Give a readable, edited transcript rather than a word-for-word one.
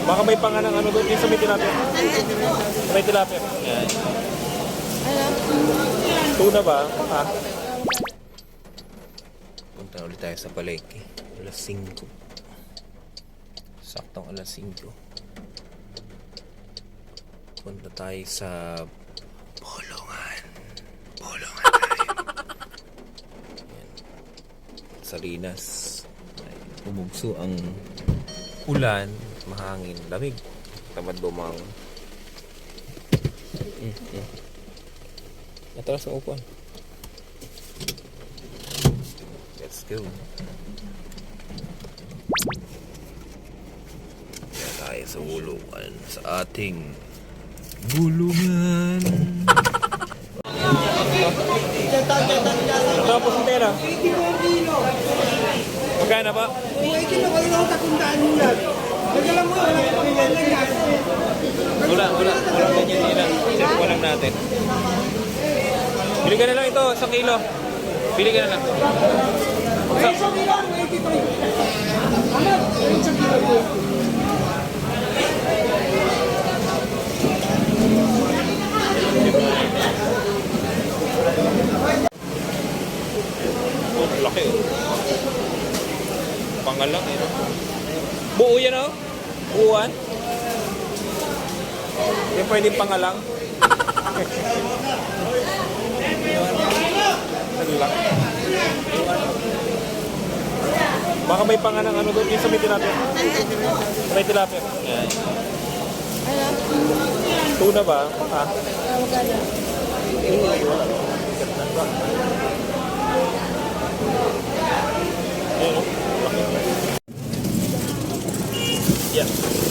Baka may pangalan ano doon, yung sa may tilapia. May tilapia. Yan. Tuna ba? Ha? Punta ulit tayo sa palengke. Alas 5. Saktong alas 5. Punta tayo sa Bolongan. Bolongan tayo. Yan. Salinas. Umugso ang ulan, mahangin, lamig. Tamad lumang. Atras ang upuan. Let's go. Tayo sa bulungan, sa ating bulungan. Tapos ang pera. Magkano ba? Wala ganyan nila. Check ko lang natin. Bili ka na lang ito, 1 kilo. Bili ka na lang. Oh, laki oh. Pangalang eh. Buo yan oh. Buuan. Yan pwedeng pangalang. Baka may pangalang ano doon, yung sa may tilapia. May tilapia. Yan. Tuna ba? Ha? Ayan. Yeah.